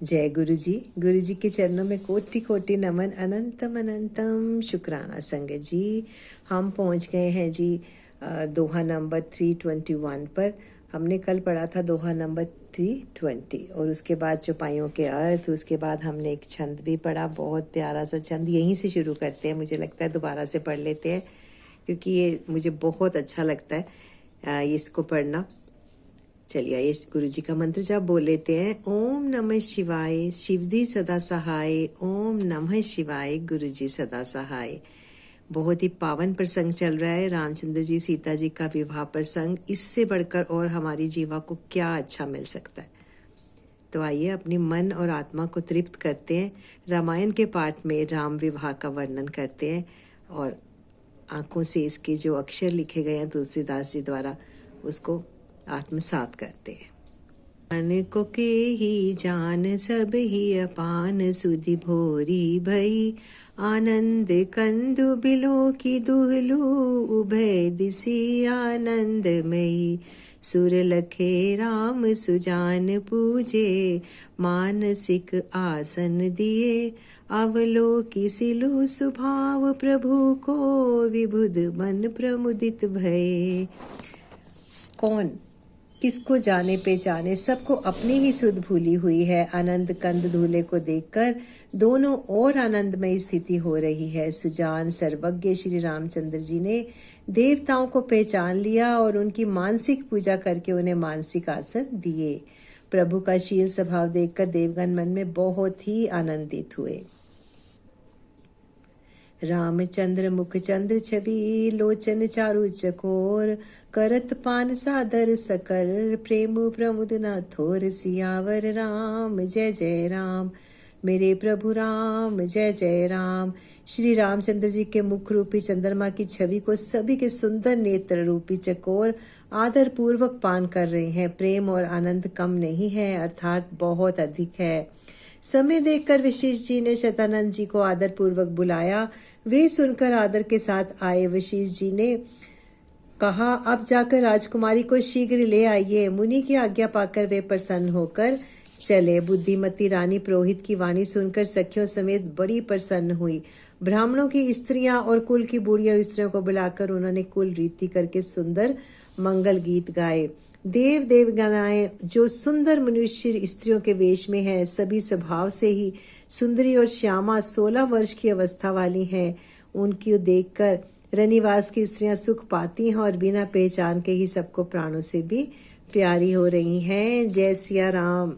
जय गुरु जी के चरणों में कोटि कोटि नमन, अनंतम अनंतम शुक्राना। संगत जी, हम पहुंच गए हैं जी दोहा नंबर 321 पर। हमने कल पढ़ा था दोहा नंबर 320 और उसके बाद चौपाइयों के अर्थ, उसके बाद हमने एक छंद भी पढ़ा, बहुत प्यारा सा छंद। यहीं से शुरू करते हैं, मुझे लगता है दोबारा से पढ़ लेते हैं क्योंकि ये मुझे बहुत अच्छा लगता है इसको पढ़ना। चलिए ये गुरु जी का मंत्र जब बोल लेते हैं। ओम नमः शिवाय, शिवजी सदा सहाय। ओम नमः शिवाय, गुरु जी सदा सहाय। बहुत ही पावन प्रसंग चल रहा है, रामचंद्र जी सीता जी का विवाह प्रसंग। इससे बढ़कर और हमारी जीवा को क्या अच्छा मिल सकता है। तो आइए अपनी मन और आत्मा को तृप्त करते हैं। रामायण के पाठ में राम विवाह का वर्णन करते हैं और आंखों से इसके जो अक्षर लिखे गए हैं तुलसीदास जी द्वारा, उसको आत्मसात करते हैं। मन को के ही जान सब ही अपान, सुधि भोरी भई आनंद कंदु बिलो की दुहलू, उभय दिसी आनंदमयी। सुर लखे राम सुजान पूजे, मानसिक आसन दिए। अवलोकी सिलु सुभाव प्रभु को, विबुध मन प्रमुदित भये। कौन किसको जाने पहचाने, सबको अपनी ही सुध भूली हुई है। आनंद कंद धूले को देखकर दोनों और आनंदमयी स्थिति हो रही है। सुजान सर्वज्ञ श्री रामचंद्र जी ने देवताओं को पहचान लिया और उनकी मानसिक पूजा करके उन्हें मानसिक आसन दिए। प्रभु का शील स्वभाव देखकर देवगण मन में बहुत ही आनंदित हुए। रामचंद्र मुख चंद्र छवि, लोचन चारु चकोर। करत पान सादर सकल, प्रेम प्रमुद न थोर। सियावर राम जय जय राम, मेरे प्रभु राम जय जय राम। श्री रामचंद्र जी के मुख रूपी चंद्रमा की छवि को सभी के सुंदर नेत्र रूपी चकोर आदर पूर्वक पान कर रहे हैं। प्रेम और आनंद कम नहीं है, अर्थात बहुत अधिक है। समय देखकर वशिष्ठ जी ने शतानंद जी को आदर पूर्वक बुलाया। वे सुनकर आदर के साथ आए। वशिष्ठ जी ने कहा, अब जाकर राजकुमारी को शीघ्र ले आइए। मुनि की आज्ञा पाकर वे प्रसन्न होकर चले। बुद्धिमती रानी पुरोहित की वाणी सुनकर सखियों समेत बड़ी प्रसन्न हुई। ब्राह्मणों की स्त्रियां और कुल की बूढ़िया स्त्रियों को बुलाकर उन्होंने कुल रीति करके सुंदर मंगल गीत गाए। देव देवगणाएं जो सुंदर मनुष्य स्त्रियों के वेश में है, सभी स्वभाव से ही सुंदरी और श्यामा 16 वर्ष की अवस्था वाली हैं। उनकी देखकर रनिवास की स्त्रियां सुख पाती हैं और बिना पहचान के ही सबको प्राणों से भी प्यारी हो रही हैं। जय सिया राम।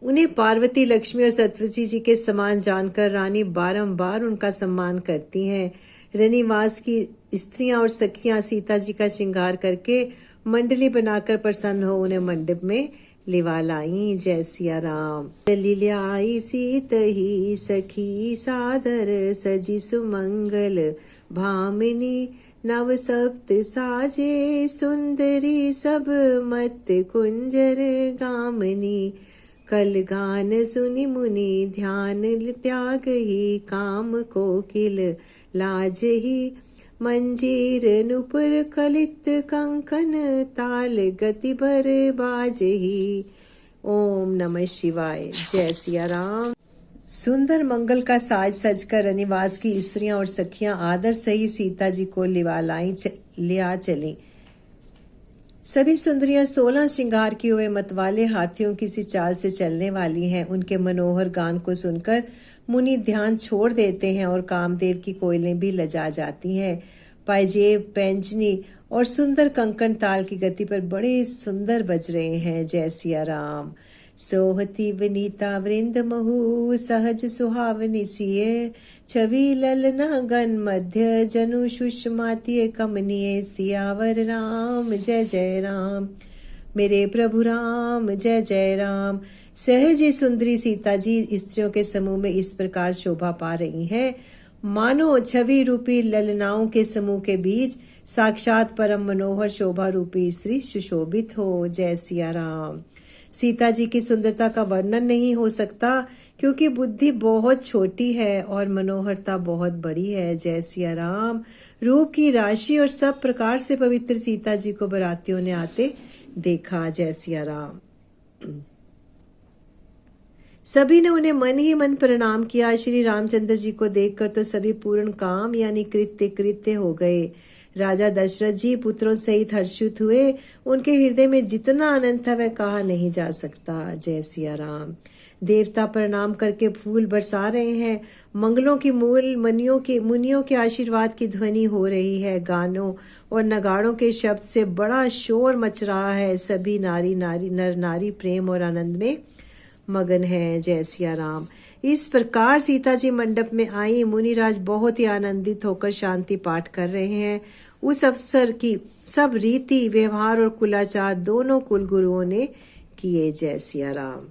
उन्हें पार्वती, लक्ष्मी और सरस्वती जी के समान जानकर रानी बारंबार उनका सम्मान करती हैं। रनिवास की स्त्रियां और सखियां सीता जी का श्रृंगार करके मंडली बनाकर प्रसन्न हो उन्हें मंडप में लिवा लाई। जय सिया राम। लीलाई सीत ही सखी सादर, सजी सुमंगल भामिनी। नव सप्त साजे सुंदरी, सब मत कुंजर गामनी। कल गान सुनि मुनि ध्यान त्याग ही, काम कोकिल लाज ही। मंजीर नुपुर कलित कंकन, ताल गति भर बाज ही। ओम नमः शिवाय। जय सिया राम। सुंदर मंगल का साज सजकर रनिवास की स्त्रियां और सखियां आदर से ही सीता जी को लिया चली। सभी सुंदरियां 16 श्रृंगार किए हुए मतवाले हाथियों की सी चाल से चलने वाली हैं। उनके मनोहर गान को सुनकर मुनि ध्यान छोड़ देते हैं और कामदेव की कोयलें भी लजा जाती हैं। पायजेब, पैंजनी और सुंदर कंकण ताल की गति पर बड़े सुंदर बज रहे हैं। जय सिया राम। सोहती वनीता वृंद महु, सहज सुहावनी सिय। छवि ललना गण मध्य, जनु सुषमातीय कमनीय। सियावर राम जय जय राम, मेरे प्रभु राम जय जय राम। सहज सुंदरी सीता जी स्त्रियों के समूह में इस प्रकार शोभा पा रही हैं, मानो छवि रूपी ललनाओं के समूह के बीच साक्षात परम मनोहर शोभा रूपी स्त्री सुशोभित हो। जय सिया राम। सीता जी की सुंदरता का वर्णन नहीं हो सकता क्योंकि बुद्धि बहुत छोटी है और मनोहरता बहुत बड़ी है। जय सिया राम। रूप की राशि और सब प्रकार से पवित्र सीता जी को बरातियों ने आते देखा। जय सिया राम। सभी ने उन्हें मन ही मन प्रणाम किया। श्री रामचंद्र जी को देखकर तो सभी पूर्ण काम यानी कृत्य कृत्य हो गए। राजा दशरथ जी पुत्रों सहित हर्षित हुए। उनके हृदय में जितना आनंद था वह कहा नहीं जा सकता। जय सिया राम। देवता प्रणाम करके फूल बरसा रहे हैं। मंगलों की मूल मुनियों के आशीर्वाद की ध्वनि हो रही है। गानों और नगाड़ों के शब्द से बड़ा शोर मच रहा है। सभी नर नारी प्रेम और आनंद में मगन है। जय सिया राम। इस प्रकार सीता जी मंडप में आई। मुनिराज बहुत ही आनंदित होकर शांति पाठ कर रहे हैं। उस अवसर की सब रीति व्यवहार और कुलाचार दोनों कुल गुरुओं ने किए। जय सिया राम।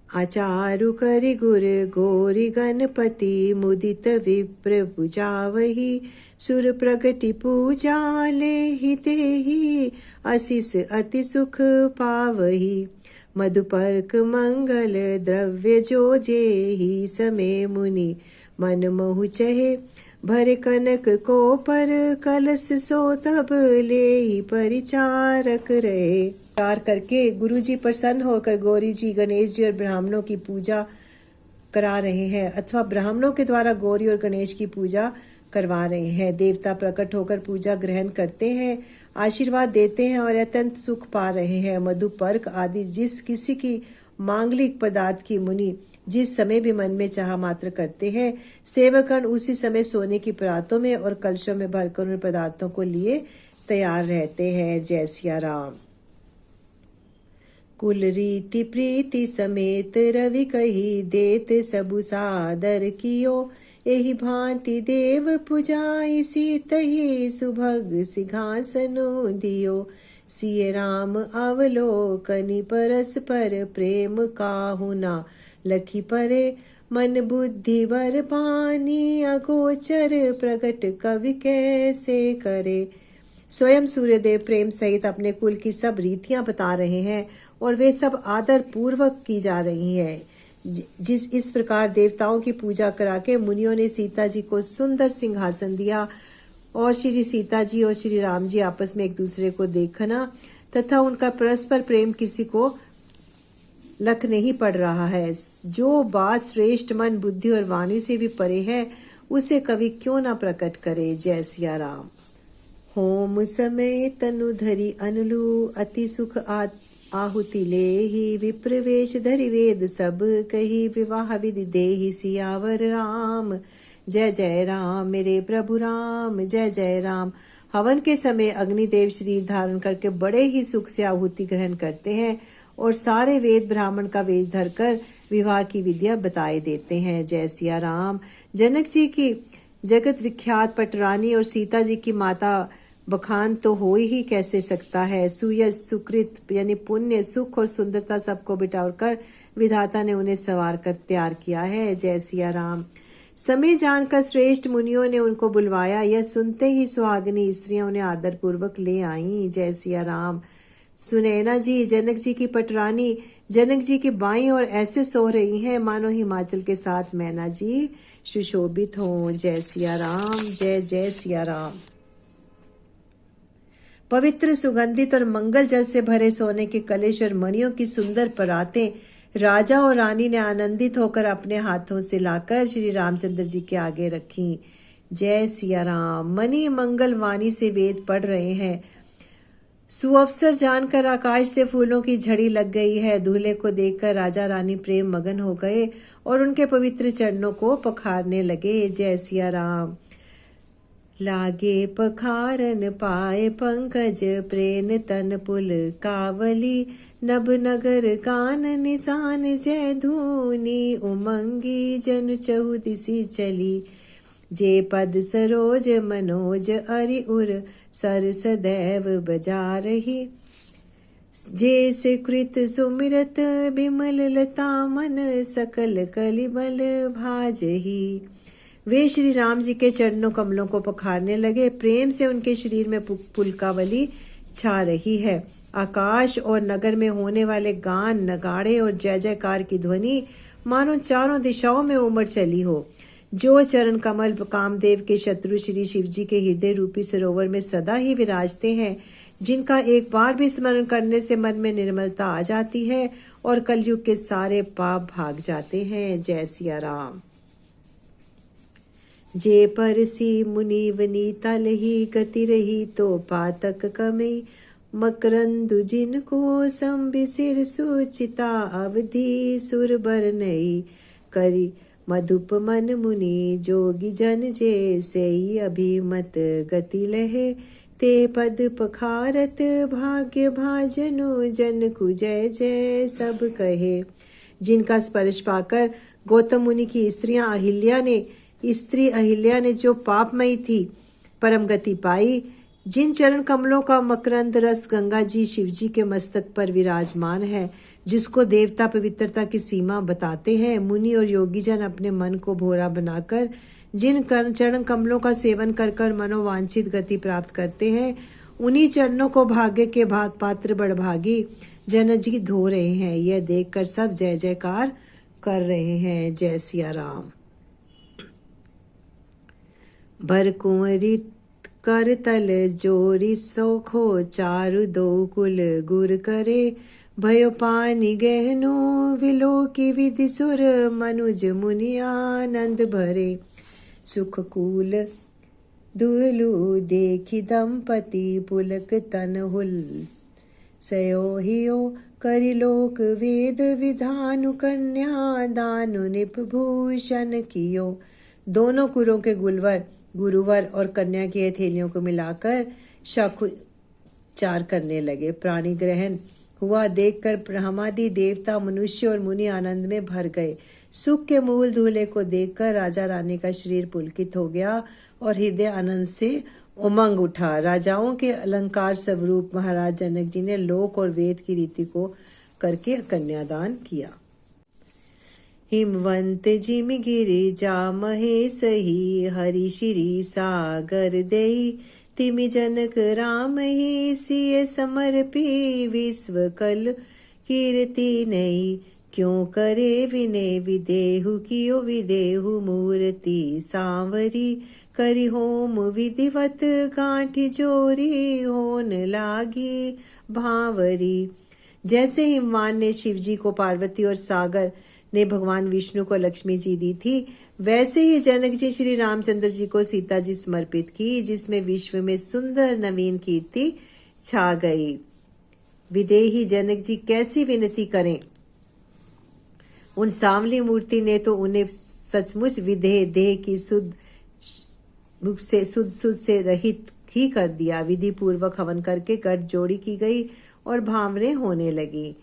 आचारु करि गुर गोरी गणपति मुदित विप्र बुझावहि सुर प्रगति पूजा ले हितेहि आशीष अति सुख पावहि मधुपर्क मंगल द्रव्य जो जेहि समय मुनि मन मोहु चहे भरे कनक को पर कलश सो तब ले परिचारक रहे। विचार करके गुरुजी प्रसन्न होकर गौरी जी, गणेश जी और ब्राह्मणों की पूजा करा रहे हैं अथवा ब्राह्मणों के द्वारा गौरी और गणेश की पूजा करवा रहे हैं। देवता प्रकट होकर पूजा ग्रहण करते हैं, आशीर्वाद देते हैं और अत्यंत सुख पा रहे हैं। मधुपर्क आदि जिस किसी की मांगलिक पदार्थ की मुनि जिस समय भी मन में चाह मात्र करते हैं, सेवकगण उसी समय सोने की परातों में और कलशों में भरकर उन पदार्थों को लिए तैयार रहते हैं। जय सिया राम। कुल रीति प्रीति समेत रवि कही देत सबु सादर कियो एहि भांति देव पुजाई सीतहि सुभग सिंहासनो दियो सिय राम अवलोकनि परस्पर प्रेम काहुना लखी परे मन बुद्धि वर पानी अगोचर प्रकट कवि कैसे करे। स्वयं सूर्यदेव प्रेम सहित अपने कुल की सब रीतियां बता रहे हैं और वे सब आदर पूर्वक की जा रही हैं। इस प्रकार देवताओं की पूजा करा के मुनियों ने सीता जी को सुंदर सिंहासन दिया और श्री सीता जी और श्री राम जी आपस में एक दूसरे को देखना तथा उनका परस्पर प्रेम किसी को लख नहीं पड़ रहा है। जो बात श्रेष्ठ मन बुद्धि और वाणी से भी परे है उसे कवि क्यों ना प्रकट करे। जय सिया राम। होम समय तनु धरि अनुलु अति सुख आहुति लेहि विप्रवेश धरि वेद सब कही विवाह विधि देहि सियावर राम। जय जय राम मेरे प्रभु राम। जय जय राम। हवन के समय अग्निदेव शरीर धारण करके बड़े ही सुख से आहुति ग्रहण करते हैं और सारे वेद ब्राह्मण का वेश धरकर विवाह की विद्या बताए देते हैं। जय सिया राम। जनक जी की जगत विख्यात पटरानी और सीता जी की माता बखान तो हो ही कैसे सकता है। सुयश सुकृत यानी पुण्य सुख और सुंदरता सबको बिटाकर विधाता ने उन्हें सवार कर तैयार किया है। जय सिया राम। समय जानकर श्रेष्ठ मुनियों ने उनको बुलवाया। यह सुनते ही सुहागिनी स्त्रियां उन्हें आदर पूर्वक ले आईं। जय सिया राम। सुनैना जी जनक जी की पटरानी जनक जी की बाईं और ऐसे सो रही हैं मानो हिमाचल के साथ मैना जी सुशोभित हों। जय सिया राम। जय जय सिया राम। पवित्र सुगंधित और मंगल जल से भरे सोने के कलश और मणियों की सुंदर परातें राजा और रानी ने आनंदित होकर अपने हाथों से लाकर श्री रामचंद्र जी के आगे रखी। जय सिया राम। मणि मंगल वाणी से वेद पढ़ रहे हैं। सुअवसर जानकर आकाश से फूलों की झड़ी लग गई है। दूल्हे को देखकर राजा रानी प्रेम मगन हो गए और उनके पवित्र चरणों को पखारने लगे। जय सिया राम। लागे पखारन पाए पंकज प्रेन तन पुल कावली नभ नगर कान निशान जय धूनी उमंगी जन चहु दिशि चली जे पद सरोज मनोज अरि उर सर सदैव बजा रही जे से कृत सुमिरत बिमल लता मन सकल कलिबल भाजही। वे श्री राम जी के चरणों कमलों को पखारने लगे। प्रेम से उनके शरीर में पुलकावली छा रही है। आकाश और नगर में होने वाले गान नगाड़े और जय जयकार की ध्वनि मानो चारों दिशाओं में उमड़ चली हो। जो चरण कमल कामदेव के शत्रु श्री शिव जी के हृदय रूपी सरोवर में सदा ही विराजते हैं, जिनका एक बार भी स्मरण करने से मन में निर्मलता आ जाती है और कलयुग के सारे पाप भाग जाते हैं। जय सिया राम। जे परसी मुनि वनीता लही गति रही तो पातक कमई मकरंदु जिनको संबिसिर सुचिता अवधि सुर बर नई करी मधुप मन मुनि जोगी जन जे सेई अभिमत गति लहे ते पद पखारत भाग्य भाजनो जन को जय जय सब कहे। जिनका स्पर्श पाकर गौतम मुनि की स्त्री अहिल्या ने जो पापमयी थी परम गति पाई, जिन चरण कमलों का मकरंद रस गंगा जी शिवजी के मस्तक पर विराजमान है, जिसको देवता पवित्रता की सीमा बताते हैं, मुनि और योगी जन अपने मन को भोरा बनाकर जिन चरण कमलों का सेवन कर कर मनोवांछित गति प्राप्त करते हैं, उन्हीं चरणों को भाग्य के पात्र बड़भागी जन जी धो रहे हैं। यह देखकर सब जय जयकार कर रहे हैं। जय सिया राम। भर कुंवरी कर तल जोरी सोखो चारु दो कुल गुर करे भयो पानी गहनो विलो की विधि सुर मनुज मुनि आनंद भरे सुख कूल दुलु देखी दंपति पुलक तन हुल सयोहियो करिलोक वेद विधानु कन्या दानु निपभूषण कियो। दोनों कुरों के गुरुवर और कन्या की हथेलियों को मिलाकर शकुचार करने लगे। प्राणी ग्रहण हुआ देखकर ब्रह्मादि देवता मनुष्य और मुनि आनंद में भर गए। सुख के मूल दूल्हे को देखकर राजा रानी का शरीर पुलकित हो गया और हृदय आनंद से उमंग उठा। राजाओं के अलंकार स्वरूप महाराज जनक जी ने लोक और वेद की रीति को करके कन्यादान किया। हिमवंत जिम गिरि जा महेशहि हरि श्री सागर देई तिमि जनक राम ही सिय समर्पी विश्व कल कीर्ति नई क्यों करे विनय विदेहु कियो विदेहु मूर्ति सांवरी करि होम विधिवत गांठी जोरी होन लागी भावरी। जैसे हिमवान ने शिवजी को पार्वती और सागर ने भगवान विष्णु को लक्ष्मी जी दी थी, वैसे ही जनक जी श्री रामचंद्र जी को सीता जी समर्पित की, जिसमें विश्व में सुंदर नवीन कीर्ति छा गई। विदेही जनक जी कैसी विनती करें। उन सांवली मूर्ति ने तो उन्हें सचमुच देह की शुद्ध से रहित ही कर दिया। विधि पूर्वक हवन करके गठ जोड़ी की गई और भावरें होने लगी।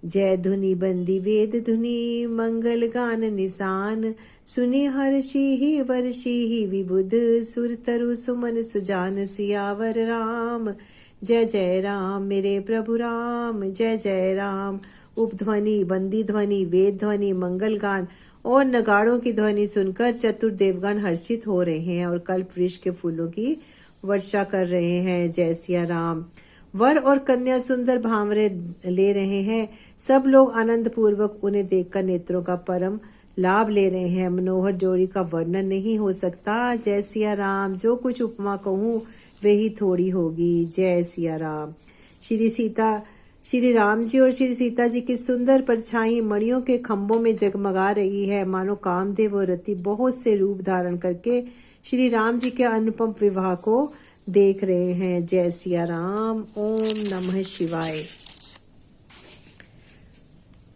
जय धुनि बंदी वेद धुनि मंगल गान निशान सुनि हर्षि ही वर्षि ही विबुध सुर तरु सुमन सुजान सियावर राम। जय जय राम मेरे प्रभु राम, जय जय राम। उपध्वनि, बंदी ध्वनि, वेद ध्वनि, मंगल गान और नगाड़ों की ध्वनि सुनकर चतुर देवगण हर्षित हो रहे हैं और कल्प वृक्ष के फूलों की वर्षा कर रहे हैं। जय सिया राम। वर और कन्या सुंदर भांवरे ले रहे हैं। सब लोग आनंद पूर्वक उन्हें देखकर नेत्रों का परम लाभ ले रहे हैं। मनोहर जोड़ी का वर्णन नहीं हो सकता। जय सिया राम। जो कुछ उपमा कहूँ वही थोड़ी होगी। जय सिया राम। श्री राम जी और श्री सीता जी की सुंदर परछाई मणियों के खंभों में जगमगा रही है, मानो कामदेव और रति बहुत से रूप धारण करके श्री राम जी के अनुपम विवाह को देख रहे हैं। जय सिया राम। ओम नमः शिवाय।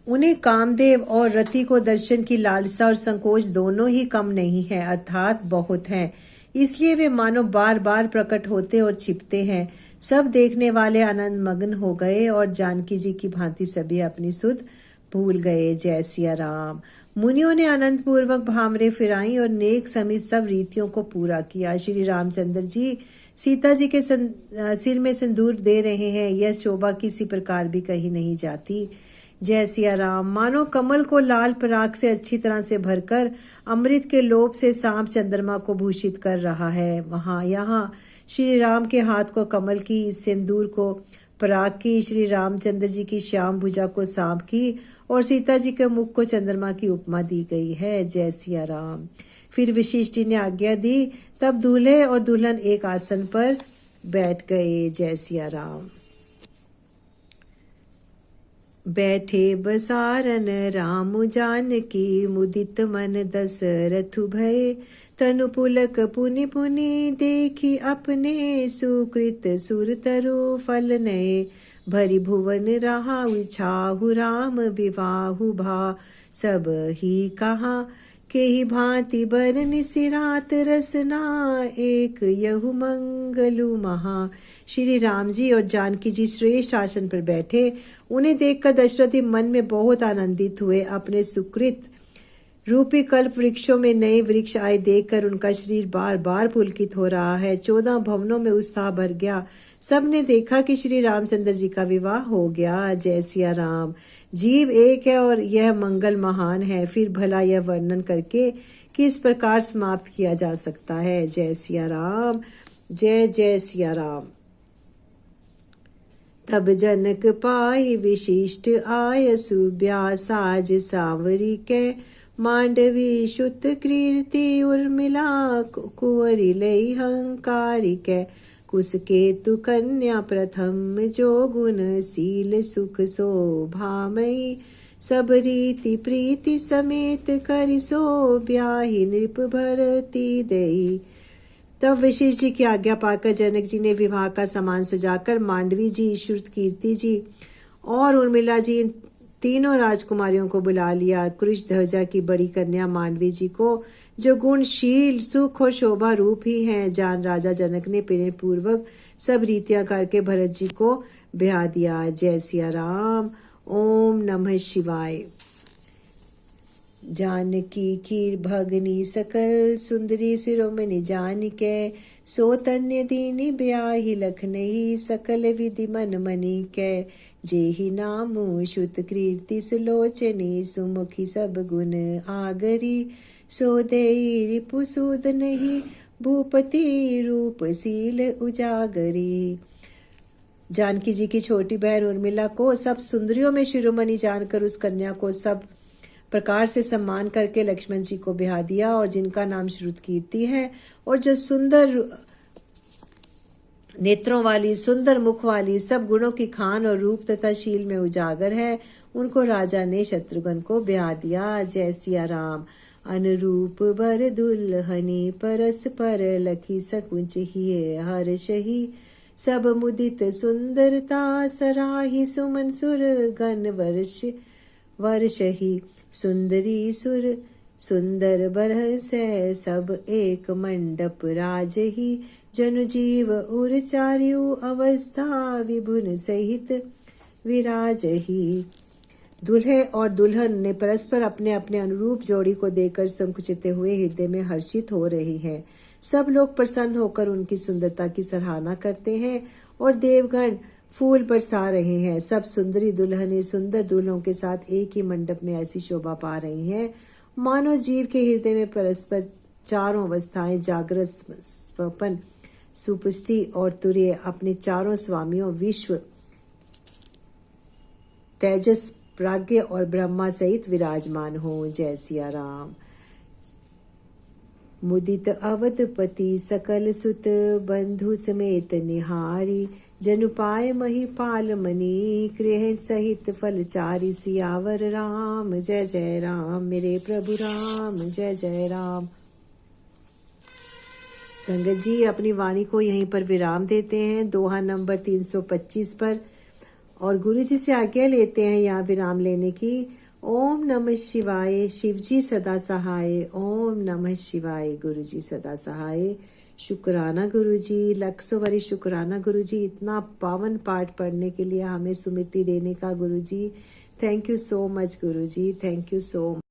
उन्हें कामदेव और रति को दर्शन की लालसा और संकोच दोनों ही कम नहीं है, अर्थात बहुत है। इसलिए वे मानो बार बार प्रकट होते और छिपते हैं। सब देखने वाले आनंद मग्न हो गए और जानकी जी की भांति सभी अपनी सुध भूल गए। जय सिया राम। मुनियों ने आनंद पूर्वक भामरे फिराई और नेक समित सब रीतियों को पूरा किया। श्री रामचंद्र जी सीता जी के सिर में सिंदूर दे रहे हैं। यह शोभा किसी प्रकार भी कही नहीं जाती। जय सिया राम। मानो कमल को लाल पराग से अच्छी तरह से भरकर अमृत के लोभ से सांप चंद्रमा को भूषित कर रहा है। यहाँ श्री राम के हाथ को कमल की, सिंदूर को पराग की, श्री रामचंद्र जी की श्याम भुजा को सांप की और सीता जी के मुख को चंद्रमा की उपमा दी गई है। जय सिया राम। फिर वशिष्ठ जी ने आज्ञा दी। तब दूल्हे और दुल्हन एक आसन पर बैठ गए। जय सिया राम। बैठे बसारन राम जानकी, मुदित मन दशरथु भय। तनु पुलक पुनि पुनि देखी, अपने सुकृत सुर तरु फल नये। भरि भुवन रहाउ छाहु, राम विवाहु भा सब ही कहा। के ही भांति बरनि सिरात रसना, एक यहु मंगलु महा। श्री राम जी और जानकी जी श्रेष्ठ आसन पर बैठे। उन्हें देखकर दशरथ जी मन में बहुत आनंदित हुए। अपने सुकृत रूपी कल्प वृक्षों में नए वृक्ष आए देखकर उनका शरीर बार बार पुलकित हो रहा है। 14 भवनों में उत्साह भर गया। सबने देखा कि श्री रामचंद्र जी का विवाह हो गया। जय सिया राम। जीव एक है और यह मंगल महान है, फिर भला यह वर्णन करके किस प्रकार समाप्त किया जा सकता है। जय सिया राम। जय जय सिया राम। तब जनक पाई विशिष्ट आयसु, ब्यासाज सांवरी के। मांडवी शुत कीर्ति उर्मिला, कुंवरी लई हंकारी के। कुसकेतु कन्या प्रथम, जो गुण सील सुख शोभामयी। सब रीति प्रीति समेत करि, सो ब्याहि नृप भरती दई। तब वशिष्ठ जी की आज्ञा पाकर जनक जी ने विवाह का सामान सजाकर मांडवी जी, श्रुत कीर्ति जी और उर्मिला जी तीनों राजकुमारियों को बुला लिया। कृष ध्वजा की बड़ी कन्या मांडवी जी को, जो गुणशील सुख और शोभा रूप ही हैं, जान राजा जनक ने प्रेम पूर्वक सब रीतियां करके भरत जी को ब्याह दिया। जय सिया राम। ओम नमः शिवाय। जानकी की भगनी सकल, सुंदरी शिरोमणि जानिके। सो तन्य दीनी ब्याहि लखनई, सकल विधि मन मनि के। जेहि नामु श्रुत कीर्ति सुलोचनी, सुमुखी सब गुण आगरी। सो देई रिपु सूद नहीं, भूपति रूप सील उजागरी। जानकी जी की छोटी बहन उर्मिला को सब सुंदरियों में शिरोमणि जानकर उस कन्या को सब प्रकार से सम्मान करके लक्ष्मण जी को ब्याह दिया, और जिनका नाम श्रुत कीर्ति है और जो सुंदर नेत्रों वाली, सुंदर मुख वाली, सब गुणों की खान और रूप तथा शील में उजागर है, उनको राजा ने शत्रुघ्न को ब्याह दिया। जय सिया राम। अनुरूप बर दुल्हनी, परस पर लखी सकुच हिये हर्षहि। सब मुदित सुंदरता, सराही सुमन सुर गण वर्षहि। सुंदरी सुर सुंदर बरहसै, सब एक मंडप राजहि। जनु जीव उर चार्यु, अवस्था विभुन सहित विराजहि। दूल्हे और दुल्हन ने परस्पर अपने अपने अनुरूप जोड़ी को देखकर संकुचित हुए हृदय में हर्षित हो रही हैं। सब लोग प्रसन्न होकर उनकी सुंदरता की सराहना करते हैं और देवगण फूल बरसा रहे हैं। सब सुंदरी दुल्हनें सुंदर दूल्हों के साथ एक ही मंडप में ऐसी शोभा पा रही हैं, मानो जीव के हृदय में परस्पर चारों अवस्थाएं, जागृत, स्वपन, सुपुष्टि और तुर्य अपने चारों स्वामियों विश्व, तेजस, प्राज्ञ और ब्रह्मा सहित विराजमान हो। जय सिया राम। मुदित अवधपति सकल सुत, बंधु समेत निहारी। जनु पाय महिपाल मणि, गृह सहित फलचारी। सियावर राम जय जय राम, मेरे प्रभु राम जय जय राम। संगत जी अपनी वाणी को यहीं पर विराम देते हैं, दोहा नंबर 325 पर, और गुरु जी से आज्ञा लेते हैं यहाँ विराम लेने की। ओम नमः शिवाय। शिव जी सदा सहाय। ओम नमः शिवाय। गुरु जी सदा सहाय। शुक्राना गुरु जी, लक्षों वरी शुक्राना गुरु जी, इतना पावन पाठ पढ़ने के लिए हमें सुमिति देने का गुरु जी। Thank you so much Guru ji, thank you so much.